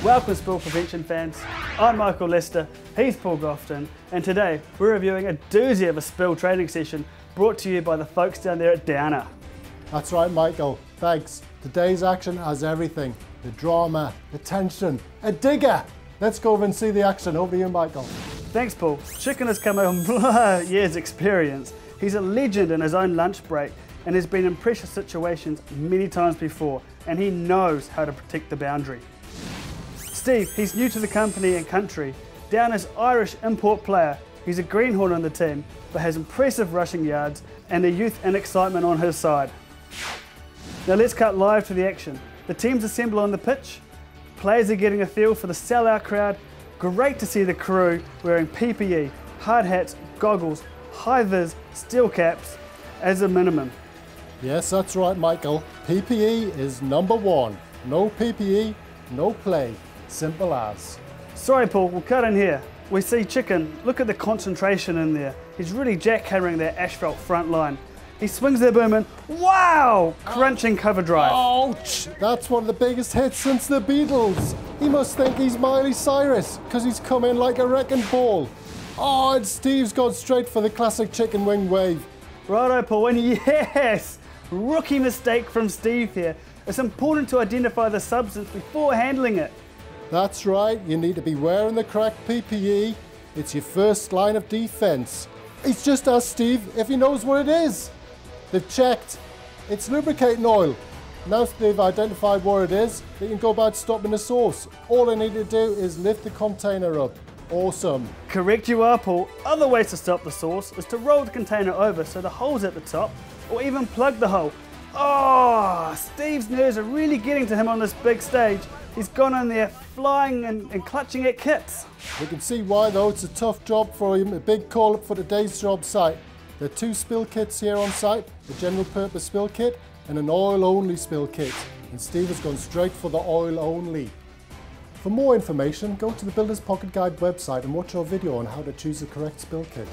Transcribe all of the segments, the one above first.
Welcome Spill Prevention fans, I'm Michael Lester, he's Paul Grofton, and today we're reviewing a doozy of a spill training session brought to you by the folks down there at Downer. That's right, Michael, thanks. Today's action has everything. The drama, the tension, a digger. Let's go over and see the action. Over to you, Michael. Thanks, Paul. Chicken has come on years experience. He's a legend in his own lunch break and has been in pressure situations many times before, and he knows how to protect the boundary. Steve, he's new to the company and country. Downer's Irish import player. He's a greenhorn on the team, but has impressive rushing yards and the youth and excitement on his side. Now let's cut live to the action. The teams assemble on the pitch. Players are getting a feel for the sellout crowd. Great to see the crew wearing PPE, hard hats, goggles, high-vis, steel caps as a minimum. Yes, that's right, Michael. PPE is number one. No PPE, no play. Simple as. Sorry, Paul, we'll cut in here. We see Chicken. Look at the concentration in there. He's really jackhammering that asphalt front line. He swings their boom in. Wow! Crunching cover drive. Ouch! That's one of the biggest hits since the Beatles. He must think he's Miley Cyrus because he's come in like a wrecking ball. Oh, and Steve's gone straight for the classic chicken wing wave. Righto, Paul, and yes! Rookie mistake from Steve here. It's important to identify the substance before handling it. That's right, you need to be wearing the correct PPE. It's your first line of defense. He's just asked Steve if he knows what it is. They've checked. It's lubricating oil. Now they've identified what it is, they can go about stopping the source. All they need to do is lift the container up. Awesome. Correct you are, Paul. Other ways to stop the source is to roll the container over so the hole's at the top, or even plug the hole. Oh, Steve's nerves are really getting to him on this big stage. He's gone in there flying and clutching at kits. We can see why though, it's a tough job for him, a big call up for today's job site. There are two spill kits here on site, the general purpose spill kit and an oil only spill kit. And Steve has gone straight for the oil only. For more information, go to the Builder's Pocket Guide website and watch our video on how to choose the correct spill kit.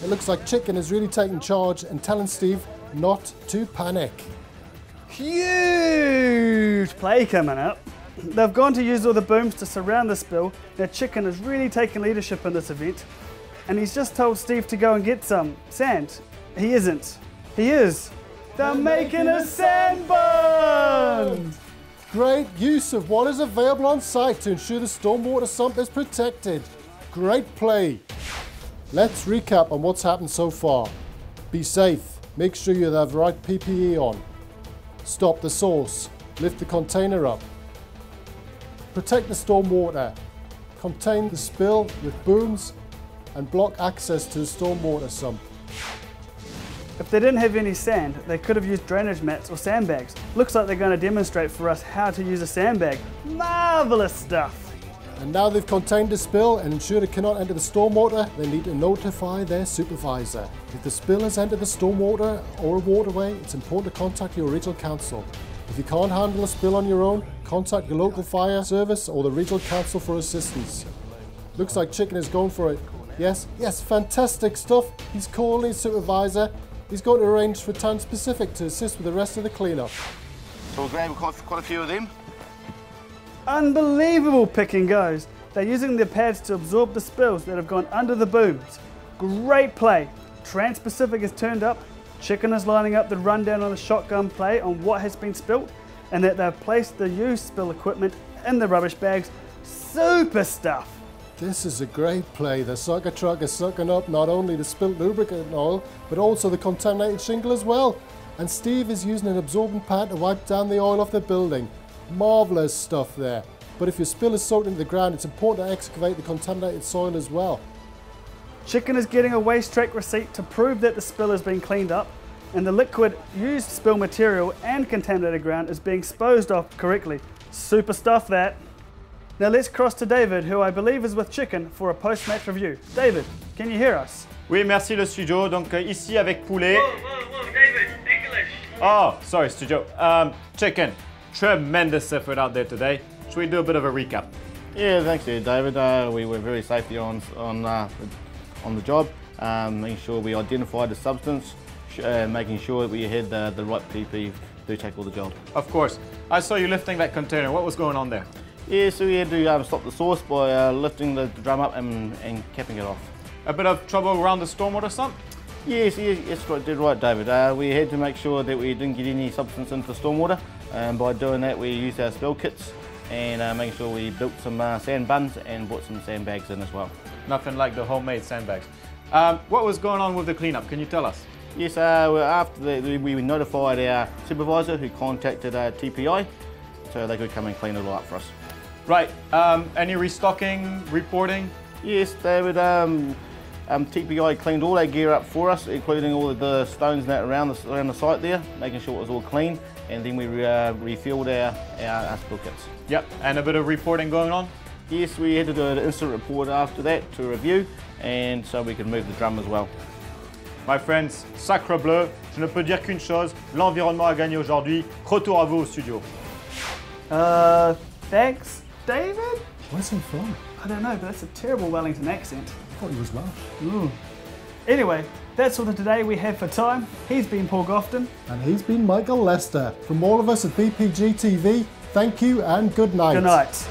It looks like Chicken is really taking charge and telling Steve not to panic. Huge play coming up. They've gone to use all the booms to surround the spill. Now Chicken is really taking leadership in this event. And he's just told Steve to go and get some sand. He isn't. He is. They're making a sand bund! Great use of what is available on site to ensure the stormwater sump is protected. Great play. Let's recap on what's happened so far. Be safe. Make sure you have the right PPE on. Stop the source. Lift the container up. Protect the stormwater. Contain the spill with booms and block access to the stormwater sump. If they didn't have any sand, they could have used drainage mats or sandbags. Looks like they're going to demonstrate for us how to use a sandbag. Marvellous stuff! And now they've contained the spill and ensured it cannot enter the stormwater, they need to notify their supervisor. If the spill has entered the stormwater or a waterway, it's important to contact your regional council. If you can't handle a spill on your own, contact your local fire service or the regional council for assistance. Looks like Chicken is going for it. Yes, fantastic stuff. He's calling his supervisor. He's going to arrange for Town Specific to assist with the rest of the cleanup. So we're going to have quite a few of them. Unbelievable pick and goes. They're using their pads to absorb the spills that have gone under the booms. Great play. Trans-Pacific is turned up. Chicken is lining up the rundown on the shotgun play on what has been spilt, and that they've placed the used spill equipment in the rubbish bags. Super stuff. This is a great play. The sucker truck is sucking up not only the spilt lubricant oil, but also the contaminated shingle as well. And Steve is using an absorbent pad to wipe down the oil off the building. Marvellous stuff there. But if your spill is soaked into the ground, it's important to excavate the contaminated soil as well. Chicken is getting a waste track receipt to prove that the spill has been cleaned up, and the liquid used spill material and contaminated ground is being disposed of correctly. Super stuff that. Now let's cross to David, who I believe is with Chicken for a post-match review. David, can you hear us? Oui, merci le studio. Donc ici avec Poulet. Whoa, David, English. Oh, sorry, studio. Chicken, tremendous effort out there today. Should we do a bit of a recap? Yeah, thanks there, David. We were very safely on the job, making sure we identified the substance, making sure that we had the right PP to tackle the job. Of course. I saw you lifting that container. What was going on there? Yeah, so we had to stop the source by lifting the drum up and capping it off. A bit of trouble around the stormwater sump? Yes, did right, David. We had to make sure that we didn't get any substance into the stormwater, and by doing that we used our spill kits and making sure we built some sand buns and brought some sandbags in as well. Nothing like the homemade sandbags. What was going on with the cleanup? Can you tell us? Yes, after that we notified our supervisor who contacted TPI so they could come and clean it all up for us. Right, any restocking, reporting? Yes, David, TPI cleaned all our gear up for us, including all of the stones and that around the site there, making sure it was all clean, and then we refilled our spill kits. Yep, and a bit of reporting going on? Yes, we had to do an incident report after that to review, and so we could move the drum as well. My friends, sacre bleu, je ne peux dire qu'une chose, l'environnement a gagné aujourd'hui. Retour à vous au studio. Thanks, David? Where's he from? I don't know, but that's a terrible Wellington accent. I thought he was Welsh. Anyway, that's all that today we have for time. He's been Paul Gofton. And he's been Michael Lester. From all of us at BPG TV, thank you and good night. Good night.